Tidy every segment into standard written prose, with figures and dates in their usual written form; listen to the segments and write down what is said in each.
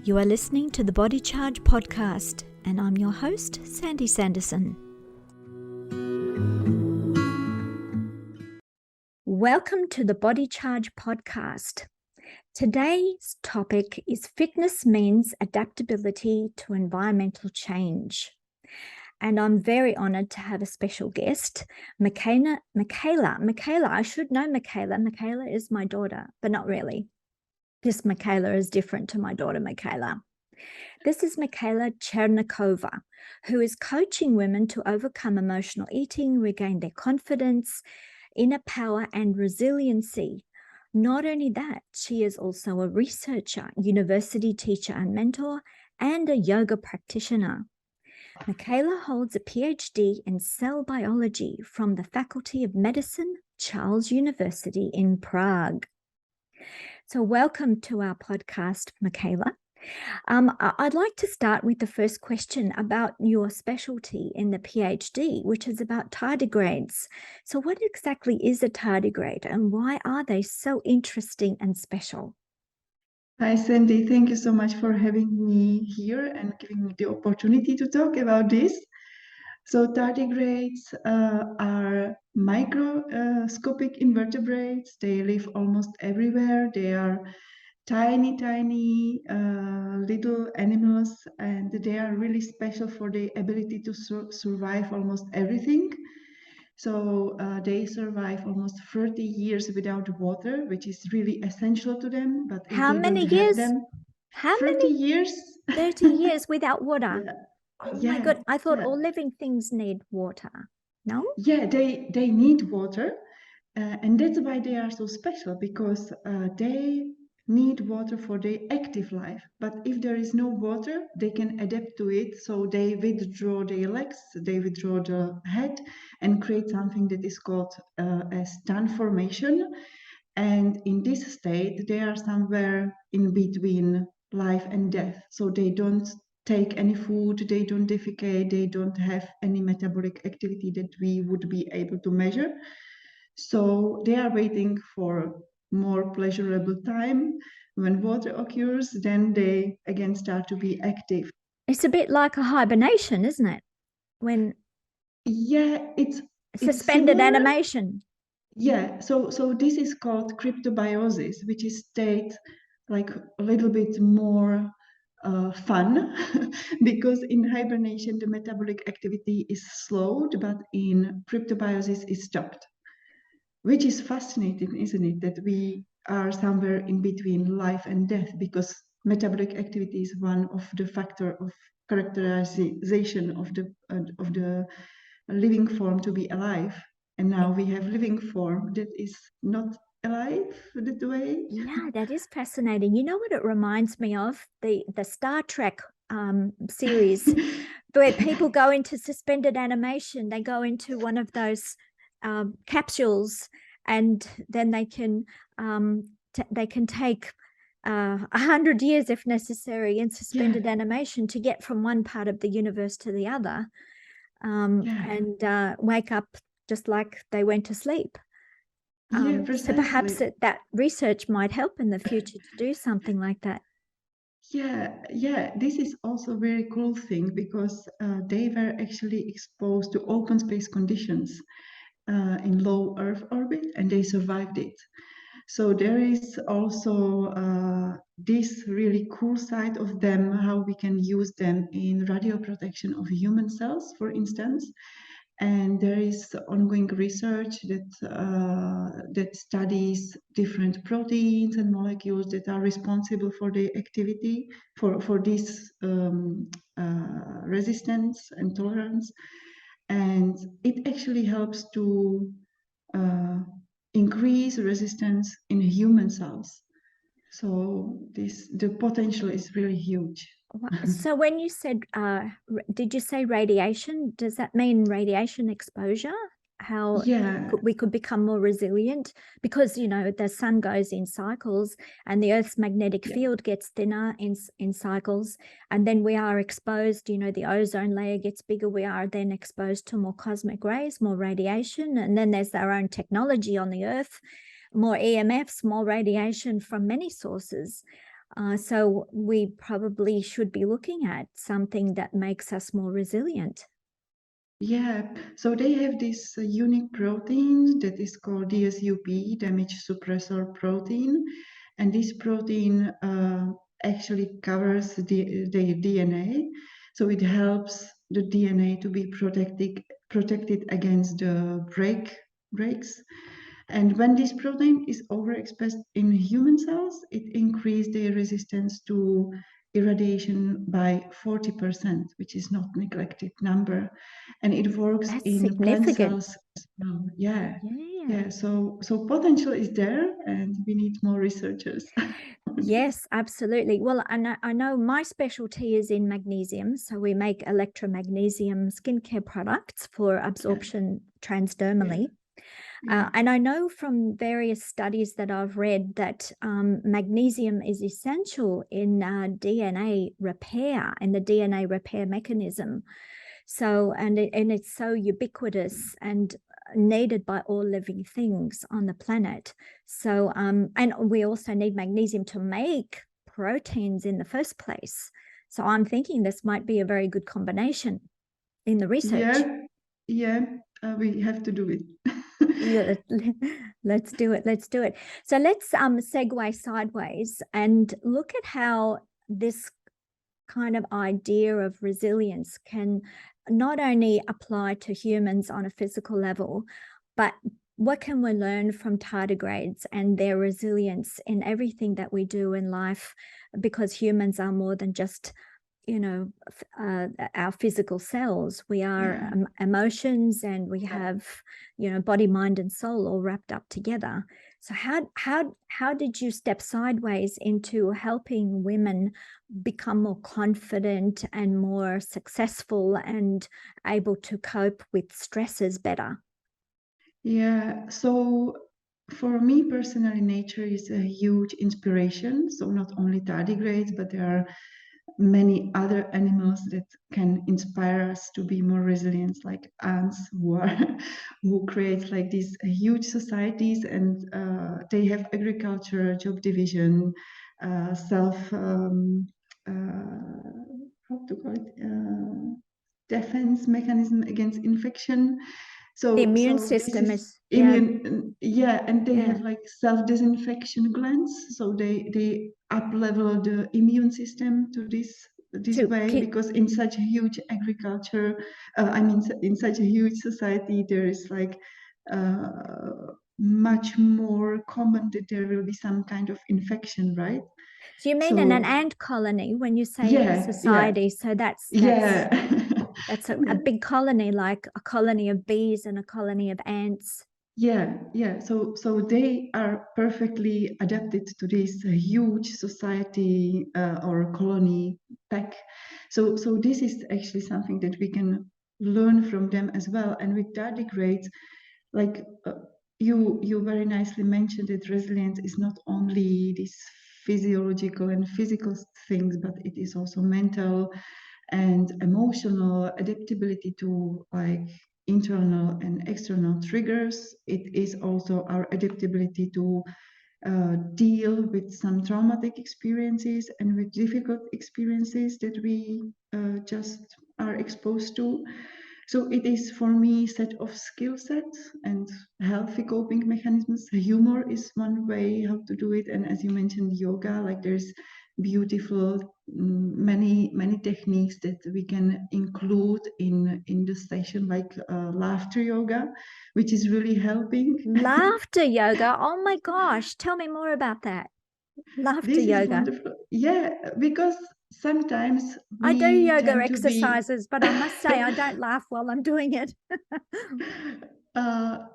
You are listening to the Body Charge podcast, and I'm your host, Sandy Sanderson. Welcome to the Body Charge podcast. Today's topic is fitness means adaptability to environmental change. And I'm very honored to have a special guest, Michaela. I should know Michaela. Michaela is my daughter, but not really. This Michaela is different to my daughter, Michaela. This is Michaela Czerneková, who is coaching women to overcome emotional eating, regain their confidence, inner power, and resiliency. Not only that, she is also a researcher, university teacher and mentor, and a yoga practitioner. Michaela holds a PhD in cell biology from the Faculty of Medicine, Charles University in Prague. So welcome to our podcast, Michaela. I'd like to start with the first question about your specialty in the PhD, which is about tardigrades. So what exactly is a tardigrade and why are they so interesting and special? Hi, Sandy. Thank you so much for having me here and giving me the opportunity to talk about this. So tardigrades are microscopic invertebrates. They live almost everywhere. They are tiny little animals, and they are really special for the ability to survive almost everything. So they survive almost 30 years without water, which is really essential to them. But if How they many don't years? have them, How 30 many? years. 30 years without water. Yeah. Oh Yeah, my God. I thought yeah. all living things need water. No? Yeah, they need water. And that's why they are so special, because they need water for their active life. But if there is no water, they can adapt to it. So they withdraw their legs, they withdraw the head, and create something that is called a stand formation. And in this state, they are somewhere in between life and death. So they don't take any food, they don't defecate, they don't have any metabolic activity that we would be able to measure. So they are waiting for more pleasurable time. When water occurs, then they again start to be active. It's a bit like a hibernation, isn't it? When it's suspended similar. animation. Yeah, so this is called cryptobiosis, which is state like a little bit more fun because in hibernation the metabolic activity is slowed, but in cryptobiosis is stopped. Which is fascinating, isn't it? That we are somewhere in between life and death, because metabolic activity is one of the factor of characterization of the living form to be alive. And now we have living form that is not alive that way. Yeah, that is fascinating. You know what it reminds me of? The Star Trek series where people go into suspended animation. They go into one of those capsules, and then they can take 100 years if necessary in suspended animation to get from one part of the universe to the other, and wake up just like they went to sleep. So perhaps that research might help in the future to do something like that. Yeah, this is also a very cool thing, because they were actually exposed to open space conditions in low Earth orbit, and they survived it. So there is also this really cool side of them, how we can use them in radioprotection of human cells, for instance. And there is ongoing research that studies different proteins and molecules that are responsible for the activity for this resistance and tolerance, and it actually helps to increase resistance in human cells. So the potential is really huge. So when you said, did you say radiation? Does that mean radiation exposure? How we could become more resilient? Because, you know, the sun goes in cycles and the Earth's magnetic field gets thinner in cycles. And then we are exposed, you know, the ozone layer gets bigger. We are then exposed to more cosmic rays, more radiation. And then there's our own technology on the Earth, more EMFs, more radiation from many sources. So we probably should be looking at something that makes us more resilient. Yeah, so they have this unique protein that is called DSUP, damage suppressor protein, and this protein actually covers the DNA, so it helps the DNA to be protected against the breaks. And when this protein is overexpressed in human cells, it increases their resistance to irradiation by 40%, which is not neglected number. And it works That's in plant significant. cells as well. Yeah. Yeah. Yeah. So potential is there, and we need more researchers. Yes, absolutely. Well, I know my specialty is in magnesium. So we make Elektra magnesium skincare products for absorption transdermally. Yeah. And I know from various studies that I've read that magnesium is essential in DNA repair and the DNA repair mechanism. So, and it's so ubiquitous and needed by all living things on the planet. So, and we also need magnesium to make proteins in the first place. So I'm thinking this might be a very good combination in the research. Yeah. We have to do it. Yeah, let's do it. Let's do it. So let's segue sideways and look at how this kind of idea of resilience can not only apply to humans on a physical level, but what can we learn from tardigrades and their resilience in everything that we do in life? Because humans are more than just, you know, our physical cells. We are emotions, and we have, you know, body, mind, and soul all wrapped up together. So how did you step sideways into helping women become more confident and more successful and able to cope with stresses better? Yeah, so for me personally, nature is a huge inspiration. So not only tardigrades, but there are many other animals that can inspire us to be more resilient, like ants who are who create like these huge societies, and they have agriculture, job division, self how to call it, defense mechanism against infection. The So immune this system is is, immune, yeah, and they yeah. have like self-disinfection glands, so they up level the immune system to this To way, keep, because in such a huge agriculture, I mean, in such a huge society, there is like much more common that there will be some kind of infection, right? do you mean in an So ant colony when you say in a yeah, yeah, society? So that's yeah. a Yeah. big colony, like a colony of bees and a colony of ants. Yeah. So they are perfectly adapted to this huge society or colony pack. So this is actually something that we can learn from them as well. And with tardigrades, like you very nicely mentioned that resilience is not only this physiological and physical things, but it is also mental and emotional adaptability to like internal and external triggers. It is also our adaptability to deal with some traumatic experiences and with difficult experiences that we just are exposed to. So it is for me set of skill sets and healthy coping mechanisms. Humor is one way how to do it, and as you mentioned, yoga. Like there's beautiful many techniques that we can include in the session, like laughter yoga, which is really helping. Laughter yoga. Oh my gosh. Tell me more about that. Laughter This is yoga. wonderful. Yeah, because sometimes I do we yoga tend to be exercises, but I must say I don't laugh while I'm doing it.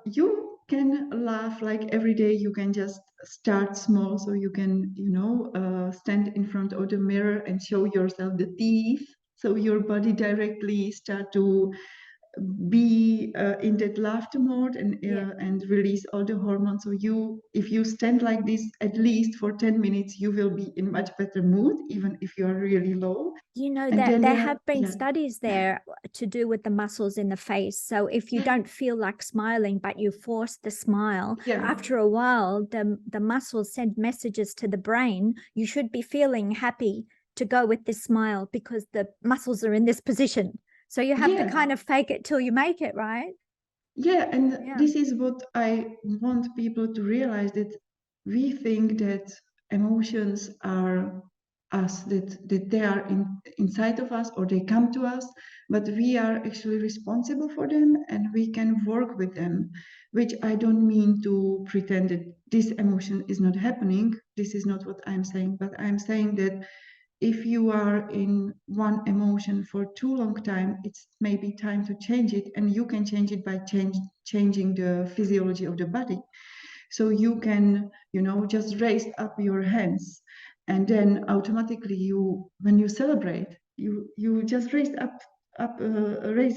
you can laugh like every day. You can just start small, so you can, stand in front of the mirror and show yourself the teeth, so your body directly start to be in that laughter mode and Yeah. and release all the hormones. So if you stand like this at least for 10 minutes, you will be in much better mood, even if you are really low. You know And that then there have been yeah, studies there to do with the muscles in the face. So if you don't feel like smiling, but you force the smile, yeah, after a while, the muscles send messages to the brain. You should be feeling happy to go with this smile because the muscles are in this position. So you have to yeah. kind of fake it till you make it, right? Yeah, and Yeah. this is what I want people to realize, that we think that emotions are us, that they are inside of us or they come to us, but we are actually responsible for them and we can work with them, which I don't mean to pretend that this emotion is not happening. This is not what I'm saying, but I'm saying that if you are in one emotion for too long time, it's maybe time to change it, and you can change it by changing the physiology of the body. So you can, just raise up your hands, and then automatically when you celebrate, you just raise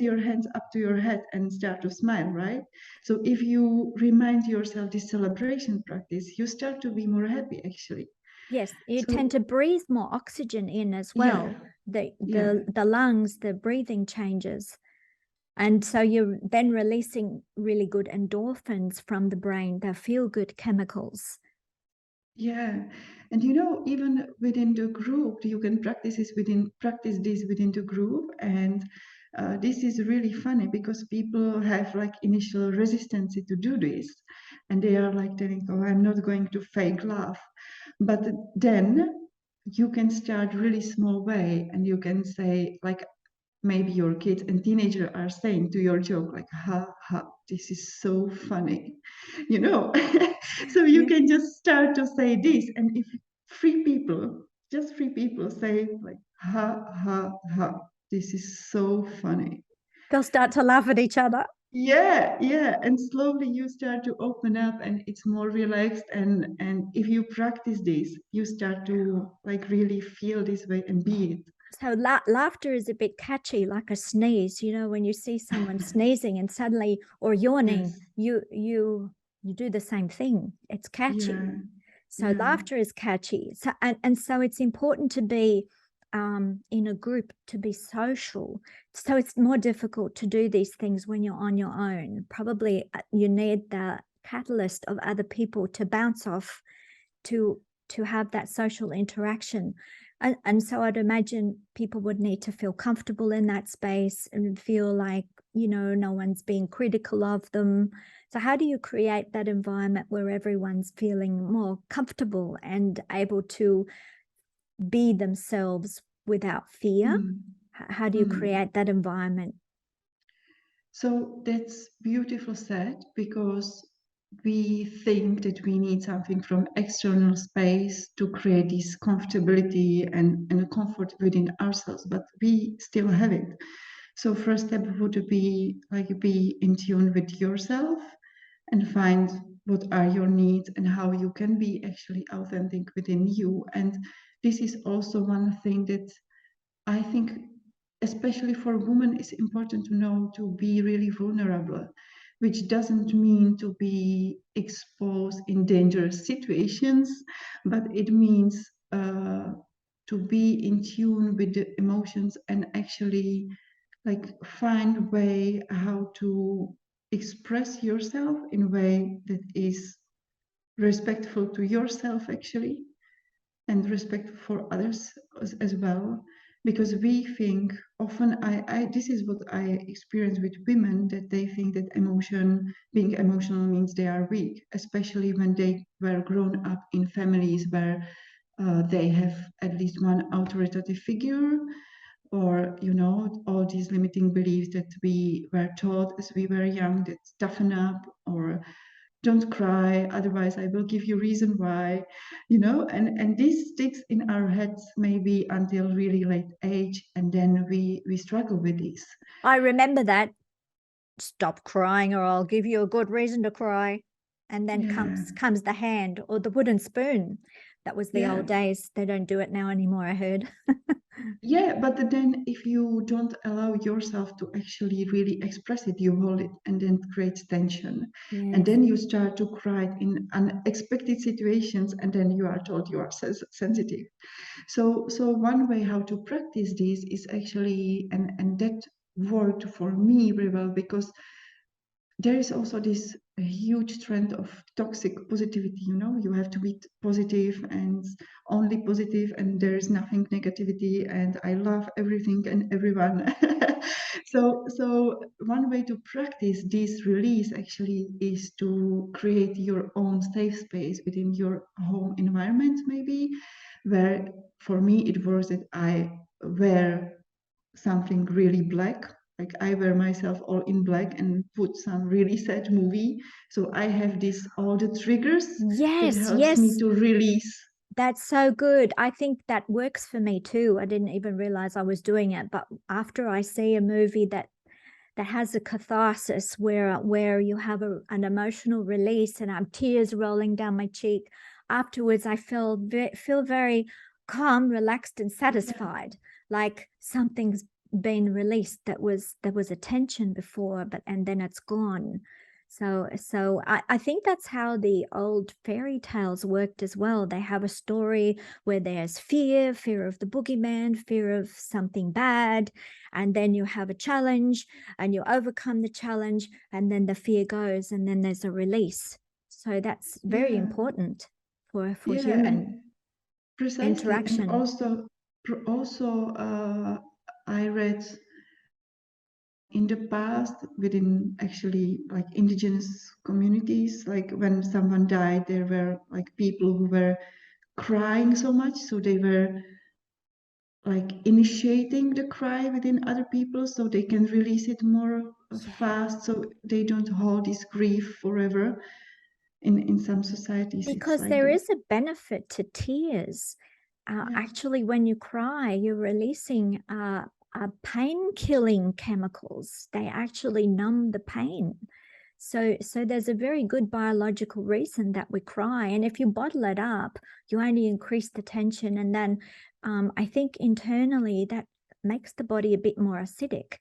your hands up to your head and start to smile, right? So if you remind yourself this celebration practice, you start to be more happy actually. Yes, you tend So to breathe more oxygen in as yeah, well. The yeah. the lungs, the breathing changes. And so you're then releasing really good endorphins from the brain, the feel good chemicals. Yeah, and even within the group, you can practice this within the group, and this is really funny because people have like initial resistance to do this, and they are like telling, "Oh, I'm not going to fake laugh," but then you can start really small way, and you can say like, maybe your kids and teenager are saying to your joke like, ha ha, this is so funny, you know so you Yeah. can just start to say this, and if just three people say like, ha ha ha, this is so funny. They'll start to laugh at each other. Yeah, and slowly you start to open up and it's more relaxed, and if you practice this, you start to like really feel this way and be it. So laughter is a bit catchy, like a sneeze. You know, when you see someone sneezing and suddenly, or yawning, Yes. you do the same thing. It's catchy. Yeah. So Yeah. laughter is catchy. So and so it's important to be in a group, to be social. So it's more difficult to do these things when you're on your own. Probably you need the catalyst of other people to bounce off, to have that social interaction. And so I'd imagine people would need to feel comfortable in that space and feel like, no one's being critical of them. So how do you create that environment where everyone's feeling more comfortable and able to be themselves without fear? Mm. How do you Mm. create that environment? So that's beautiful said, because we think that we need something from external space to create this comfortability and a comfort within ourselves, but we still have it. So first step would be like be in tune with yourself and find what are your needs and how you can be actually authentic within you. And this is also one thing that I think, especially for women, it's important to know to be really vulnerable, which doesn't mean to be exposed in dangerous situations, but it means to be in tune with the emotions and actually like find a way how to express yourself in a way that is respectful to yourself actually, and respect for others as well, because we think often, I this is what I experience with women, that they think that being emotional means they are weak, especially when they were grown up in families where they have at least one authoritative figure, or all these limiting beliefs that we were taught as we were young, that toughen up, or don't cry, otherwise I will give you reason why, and this sticks in our heads maybe until really late age, and then we struggle with this. I remember that. Stop crying or I'll give you a good reason to cry. And then Yeah, comes the hand or the wooden spoon. That was the yeah, old days. They don't do it now anymore, I heard. Yeah, but then if you don't allow yourself to actually really express it, you hold it and then it creates tension. And Yes. then you start to cry in unexpected situations, and then you are told you are sensitive. So one way how to practice this is actually, and that worked for me very well, because there is also this huge trend of toxic positivity. You have to be positive and only positive, and there is nothing negativity, and I love everything and everyone. So one way to practice this release actually is to create your own safe space within your home environment, maybe, where for me it was that I wear something really black. Like I wear myself all in black and put some really sad movie. So I have this all the triggers that Yes, helps me yes. to release. That's so good. I think that works for me too. I didn't even realize I was doing it, but after I see a movie that has a catharsis where you have an emotional release and tears rolling down my cheek, afterwards I feel very calm, relaxed, and satisfied, like something's been released that was a tension before, and then it's gone. So I think that's how the old fairy tales worked as well. They have a story where there's fear of the boogeyman, fear of something bad, and then you have a challenge and you overcome the challenge, and then the fear goes, and then there's a release. So that's very Yeah, important for yeah, human and precisely. And interaction. also, I read in the past within actually like indigenous communities, like when someone died, there were like people who were crying so much, so they were like initiating the cry within other people so they can release it more Yeah, fast, so they don't hold this grief forever. In some societies it's because like there this. is a benefit to tears. Yeah, Actually, when you cry, you're releasing pain-killing chemicals. They actually numb the pain. So there's a very good biological reason that we cry. And if you bottle it up, you only increase the tension. And then I think internally that makes the body a bit more acidic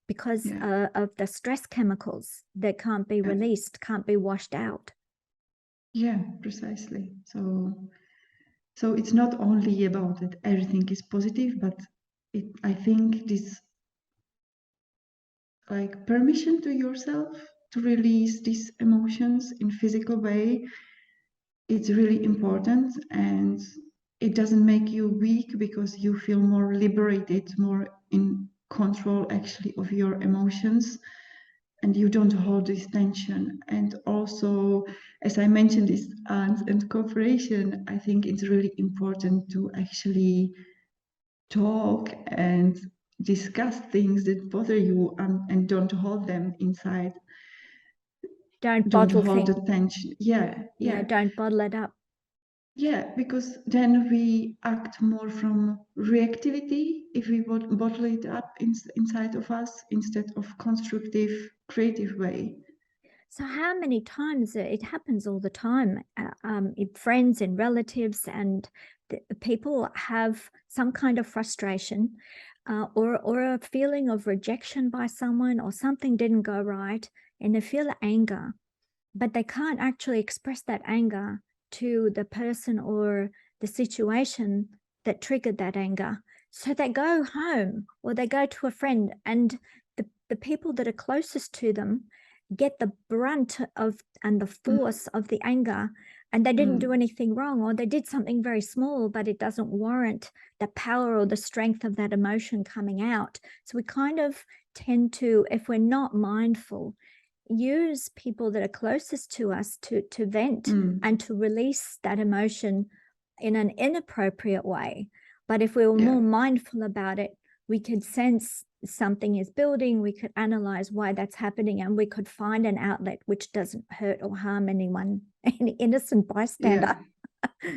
because yeah, of the stress chemicals that can't be yeah, released, can't be washed out. yeah, precisely. So it's not only about that everything is positive, but I think this like permission to yourself to release these emotions in physical way, it's really important. And it doesn't make you weak because you feel more liberated, more in control actually of your emotions, and you don't hold this tension. And also, as I mentioned, this aunt and cooperation, I think it's really important to actually talk and discuss things that bother you, and don't hold them inside. Don't Don't bottle hold things. the tension. Yeah, Yeah, yeah. don't bottle it up. Yeah, because then we act more from reactivity if we bottle it up inside of us instead of constructive, creative way. So how many times it happens all the time, if friends and relatives and people have some kind of frustration or a feeling of rejection by someone, or something didn't go right, and they feel anger, but they can't actually express that anger to the person or the situation that triggered that anger. So they go home or they go to a friend, and the people that are closest to them get the brunt of and the force of the anger, and they didn't do anything wrong, or they did something very small, but it doesn't warrant the power or the strength of that emotion coming out. So we kind of tend to, if we're not mindful, use people that are closest to us to vent and to release that emotion in an inappropriate way. But if we were Yeah, more mindful about it, we could sense something is building, we could analyze why that's happening, and we could find an outlet which doesn't hurt or harm anyone, any innocent bystander. yeah,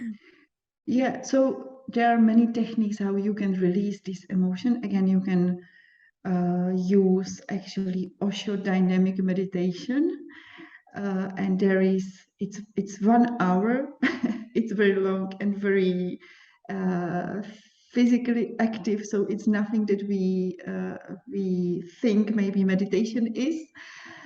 yeah. So there are many techniques how you can release this emotion. Again, you can use actually Osho dynamic meditation, and it's 1 hour. It's very long and very physically active. So it's nothing that we think maybe meditation is.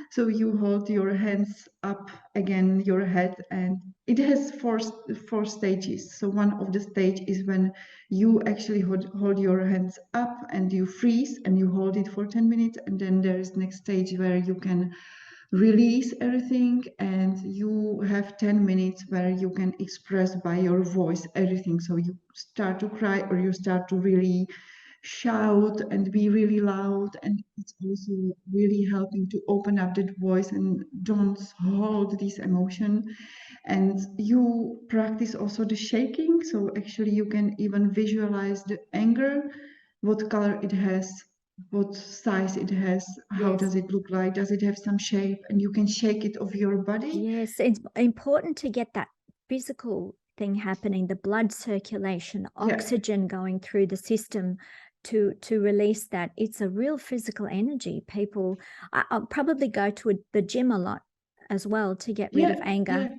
So you hold your hands up, again your head, and it has four stages. So one of the stage is when you actually hold your hands up and you freeze and you hold it for 10 minutes, and then there is next stage where you can release everything, and you have 10 minutes where you can express by your voice everything. So you start to cry or you start to really shout and be really loud, and it's also really helping to open up that voice and don't hold this emotion. And you practice also the shaking, so actually you can even visualize the anger, what color it has, what size it has, how Yes. does it look like, does it have some shape, and you can shake it off your body. Yes, it's important to get that physical thing happening, the blood circulation, Yeah, oxygen going through the system to release that. It's a real physical energy. People, I'll probably go to the gym a lot as well to get rid of anger.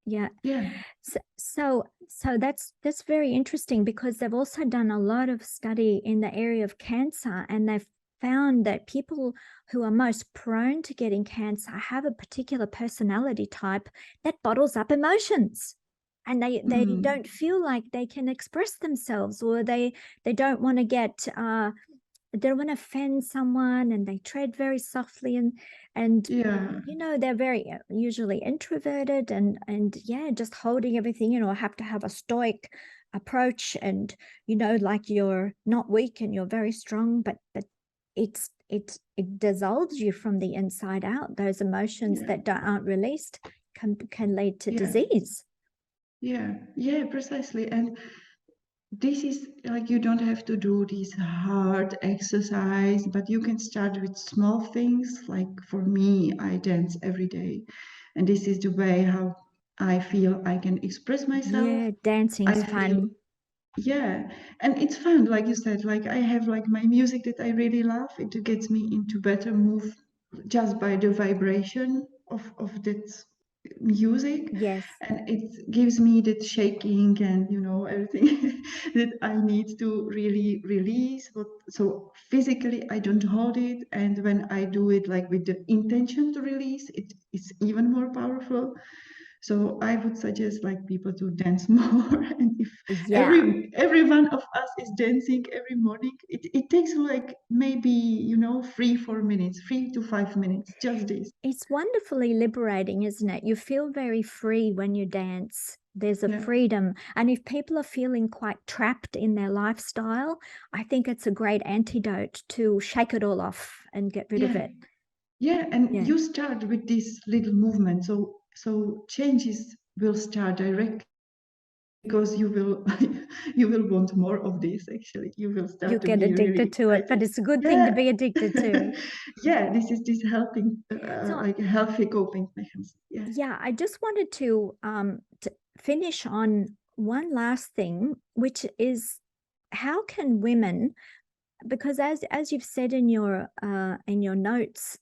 Yeah. So that's very interesting, because they've also done a lot of study in the area of cancer, and they've found that people who are most prone to getting cancer have a particular personality type that bottles up emotions, and they don't feel like they can express themselves, or they don't want to get they don't want to offend someone, and they tread very softly, and yeah, you know, they're very usually introverted, and yeah, just holding everything, you know, have to have a stoic approach, and you know, like you're not weak and you're very strong, but it dissolves you from the inside out. Those emotions yeah, that aren't released can lead to yeah, disease. yeah, precisely. And this is like, you don't have to do this hard exercise, but you can start with small things. Like for me, I dance every day, and this is the way how I feel I can express myself. Yeah, dancing's I feel, fun. yeah, and it's fun, like you said. Like I have like my music that I really love. It gets me into better mood just by the vibration of that music, Yes. and it gives me that shaking and everything that I need to really release. But so physically I don't hold it, and when I do it like with the intention to release it, it's even more powerful. So I would suggest like people to dance more. And if Yeah. every one of us is dancing every morning, it takes like maybe 3-4 minutes, 3 to 5 minutes, just this. It's wonderfully liberating, isn't it? You feel very free when you dance. There's a Yeah. freedom. And if people are feeling quite trapped in their lifestyle, I think it's a great antidote to shake it all off and get rid of Yeah. it. Yeah, and Yeah. you start with this little movement, so changes will start directly, because you will you will want more of this. Actually, you will You start to get be really addicted to it, but excited. it's a good thing to Yeah. be addicted to. Yeah, this is this helping, So like a healthy coping mechanism. Yeah. yeah, I just wanted to finish on one last thing, which is, how can women, because as you've said in your notes,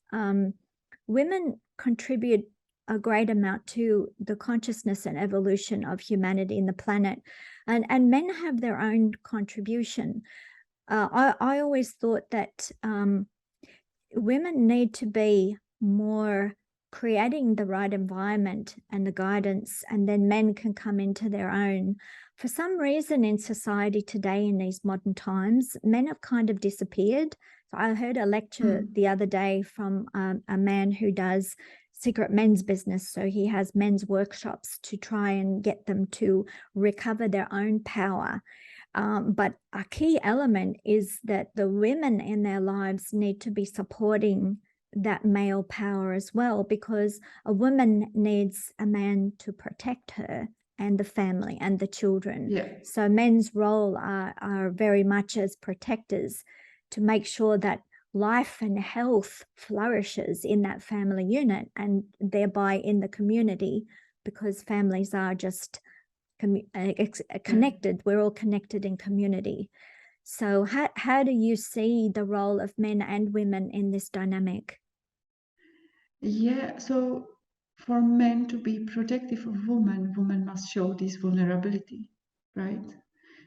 women contribute a great amount to the consciousness and evolution of humanity in the planet, and men have their own contribution. I always thought that women need to be more creating the right environment and the guidance, and then men can come into their own. For some reason in society today, in these modern times, men have kind of disappeared. So I heard a lecture the other day from a man who does secret men's business. So he has men's workshops to try and get them to recover their own power. But a key element is that the women in their lives need to be supporting that male power as well, because a woman needs a man to protect her and the family and the children. Yeah. So men's role are very much as protectors, to make sure that life and health flourishes in that family unit, and thereby in the community, because families are just connected. We're all connected in community. So how do you see the role of men and women in this dynamic? Yeah, so for men to be protective of women, women must show this vulnerability, right?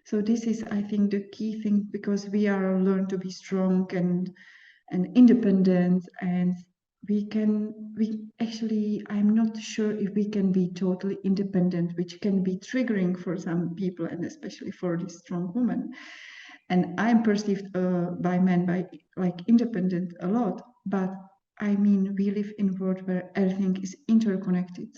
So this is, I think, the key thing, because we are learned to be strong and independent, and we actually, I'm not sure if we can be totally independent, which can be triggering for some people, and especially for this strong woman. And I'm perceived by men by like independent a lot, but I mean, we live in a world where everything is interconnected.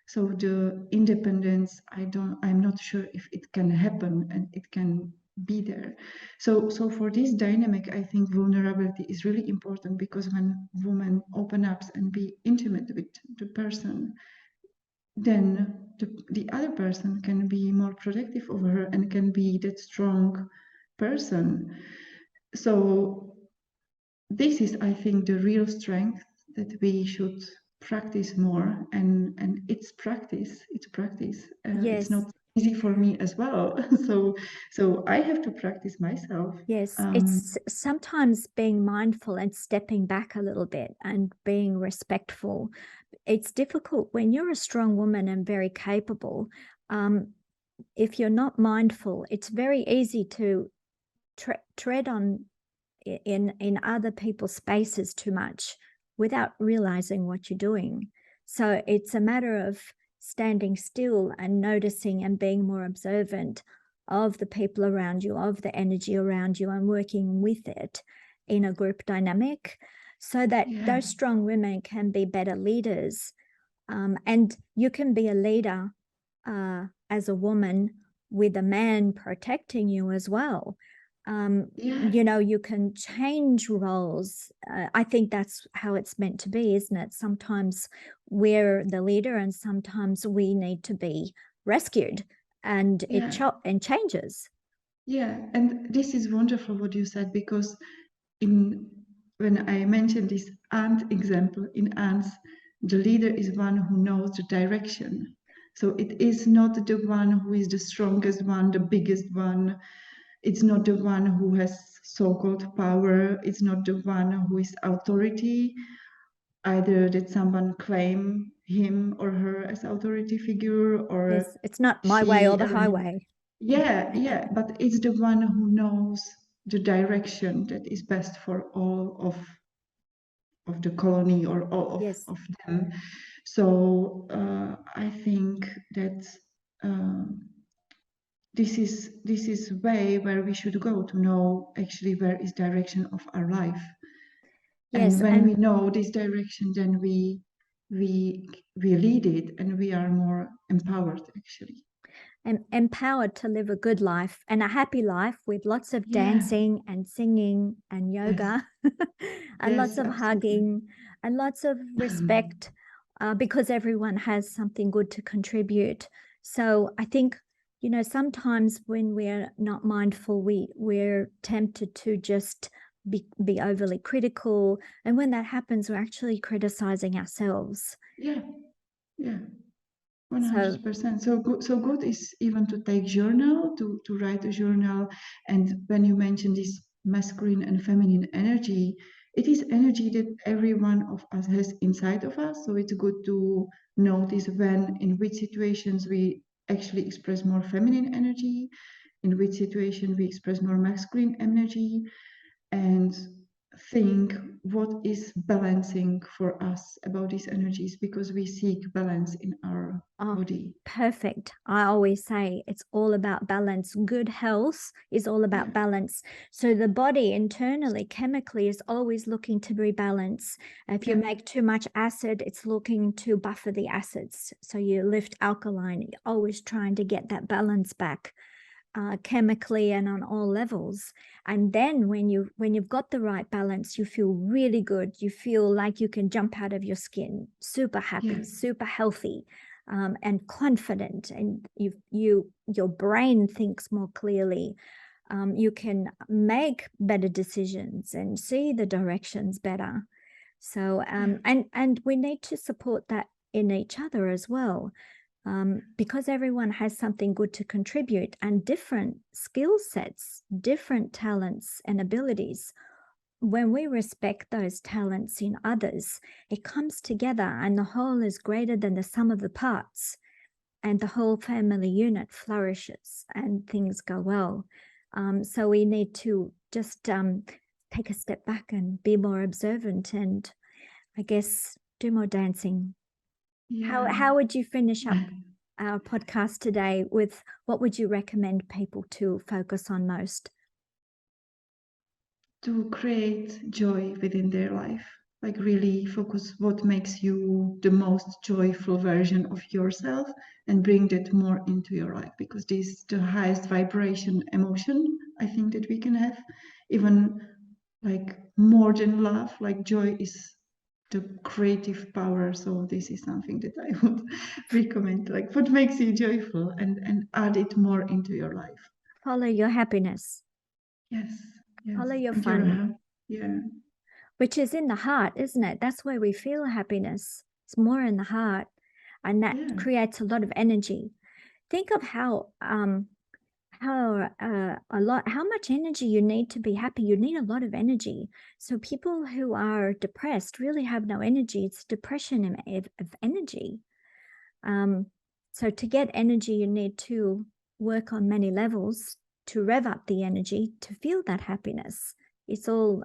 So the independence, I'm not sure if it can happen and it can be there. So for this dynamic, I think vulnerability is really important, because when women open up and be intimate with the person, then the other person can be more protective over her and can be that strong person. So this is, I think, the real strength that we should practice more, and it's practice. It's Yes. not easy for me as well. So I have to practice myself. Yes, it's sometimes being mindful and stepping back a little bit and being respectful. It's difficult when you're a strong woman and very capable. If you're not mindful, it's very easy to tread on in other people's spaces too much without realizing what you're doing. So it's a matter of standing still and noticing and being more observant of the people around you, of the energy around you, and working with it in a group dynamic, so that those strong women can be better leaders. And you can be a leader as a woman with a man protecting you as well. You know, you can change roles. I think that's how it's meant to be, isn't it? Sometimes we're the leader and sometimes we need to be rescued, and it changes. Yeah, and this is wonderful what you said, because when I mentioned this ant example, in ants, the leader is one who knows the direction. So it is not the one who is the strongest one, the biggest one. It's not the one who has so-called power. It's not the one who is authority. Either that someone claim him or her as authority figure, or Yes, it's not my way or she the highway. yeah, but it's the one who knows the direction that is best for all of the colony, or all Yes. of them. So I think that this is way where we should go to know actually where is direction of our life. Yes, And when we and know this direction, then we lead it, and we are more empowered actually. empowered to live a good life and a happy life with lots of dancing and singing and yoga and lots Yes, of absolutely. hugging and lots of respect, because everyone has something good to contribute. So I think, you know, sometimes when we're not mindful, we're tempted to just be overly critical. And when that happens, we're actually criticizing ourselves. Yeah. 100%. So So good is even to take journal, to write a journal. And when you mention this masculine and feminine energy, it is energy that every one of us has inside of us. So it's good to notice when, in which situations we actually express more feminine energy, in which situation we express more masculine energy, and think what is balancing for us about these energies, because we seek balance in our body. Perfect. I always say it's all about balance. Good health is all about balance. So the body internally, chemically, is always looking to rebalance. If you make too much acid, it's looking to buffer the acids. So you lift alkaline, you're always trying to get that balance back. Chemically and on all levels. And then when you've got the right balance, you feel really good. You feel like you can jump out of your skin, super happy, super healthy, and confident. And your brain thinks more clearly. You can make better decisions and see the directions better. So and we need to support that in each other as well. Because everyone has something good to contribute and different skill sets, different talents and abilities. When we respect those talents in others, it comes together and the whole is greater than the sum of the parts. and the whole family unit flourishes and things go well. So we need to just take a step back and be more observant, and I guess do more dancing. Yeah. How would you finish up our podcast today with what would you recommend people to focus on most? To create joy within their life, like really focus what makes you the most joyful version of yourself and bring that more into your life, because this is the highest vibration emotion I think that we can have, even like more than love. Like joy is the creative power, so this is something that I would recommend, like what makes you joyful, and add it more into your life. Follow your happiness. Yes. Follow your And fun. yeah. Which is in the heart, isn't it? That's where we feel happiness. It's more in the heart, and that creates a lot of energy. Think of how much energy you need to be happy. You need a lot of energy. So people who are depressed really have no energy. It's depression of energy. So to get energy, you need to work on many levels to rev up the energy to feel that happiness. It's all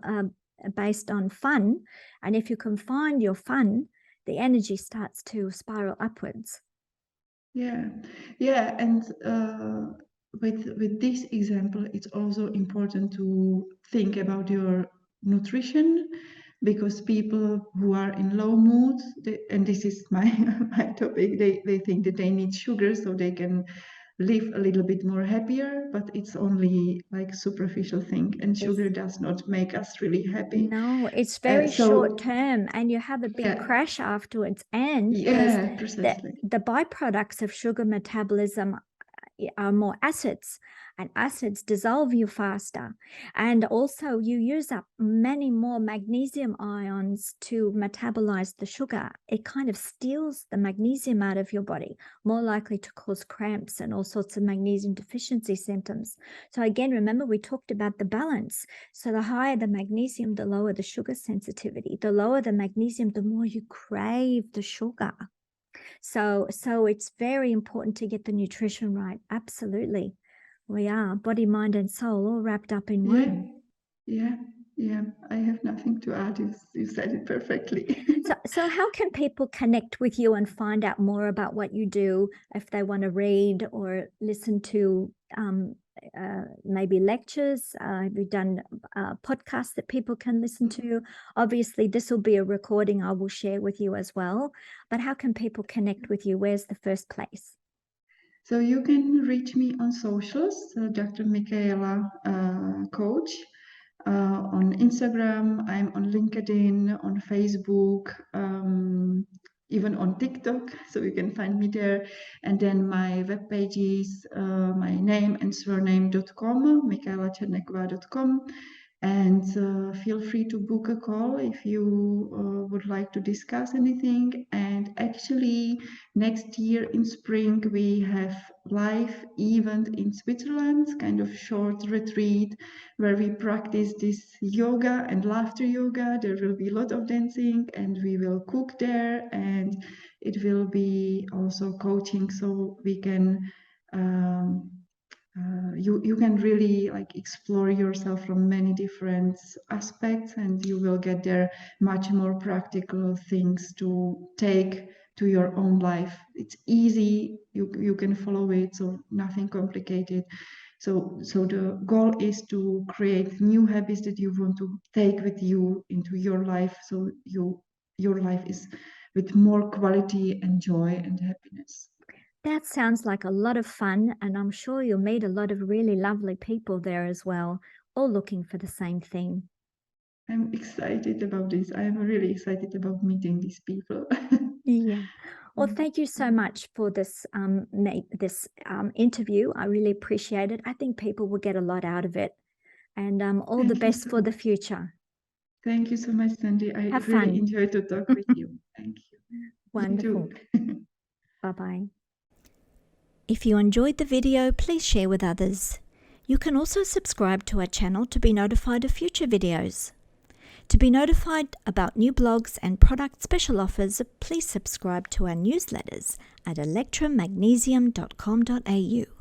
based on fun. And if you can find your fun, the energy starts to spiral upwards. Yeah. And with this example, it's also important to think about your nutrition, because people who are in low mood, and this is my topic, they think that they need sugar so they can live a little bit more happier, but it's only like superficial thing, and sugar does not make us really happy. No, it's very short term, and you have a big crash afterwards. And precisely. the byproducts of sugar metabolism are more acids, and acids dissolve you faster. And also you use up many more magnesium ions to metabolize the sugar. It kind of steals the magnesium out of your body, more likely to cause cramps and all sorts of magnesium deficiency symptoms. So again, remember we talked about the balance. So the higher the magnesium, the lower the sugar sensitivity. The lower the magnesium, the more you crave the sugar. So it's very important to get the nutrition right. Absolutely. We are body, mind, and soul all wrapped up in one. Yeah. I have nothing to add. You said it perfectly. So how can people connect with you and find out more about what you do if they want to read or listen to maybe lectures? Have you done podcasts that people can listen to? Obviously, this will be a recording I will share with you as well. But how can people connect with you? Where's the first place? So you can reach me on socials, Dr. Michaela Coach. On Instagram, I'm on LinkedIn, on Facebook, even on TikTok, so you can find me there. And then my webpage is my name and surname.com, michaelaczerneková.com. And feel free to book a call if you would like to discuss anything. And actually, next year in spring, we have live event in Switzerland, kind of short retreat where we practice this yoga and laughter yoga. There will be a lot of dancing, and we will cook there, and it will be also coaching, so we can you can really like explore yourself from many different aspects, and you will get there much more practical things to take to your own life. It's easy, you can follow it, so nothing complicated. So the goal is to create new habits that you want to take with you into your life, so your life is with more quality and joy and happiness. That sounds like a lot of fun, and I'm sure you'll meet a lot of really lovely people there as well, all looking for the same thing. I'm excited about this. I'm really excited about meeting these people. Yeah. Well, thank you so much for this interview. I really appreciate it. I think people will get a lot out of it, and all the best for the future. Thank you so much, Sandy. I Have really fun. enjoyed to talk with you. Thank you. Wonderful. You too. Bye-bye. If you enjoyed the video, please share with others. You can also subscribe to our channel to be notified of future videos. To be notified about new blogs and product special offers, please subscribe to our newsletters at electramagnesium.com.au.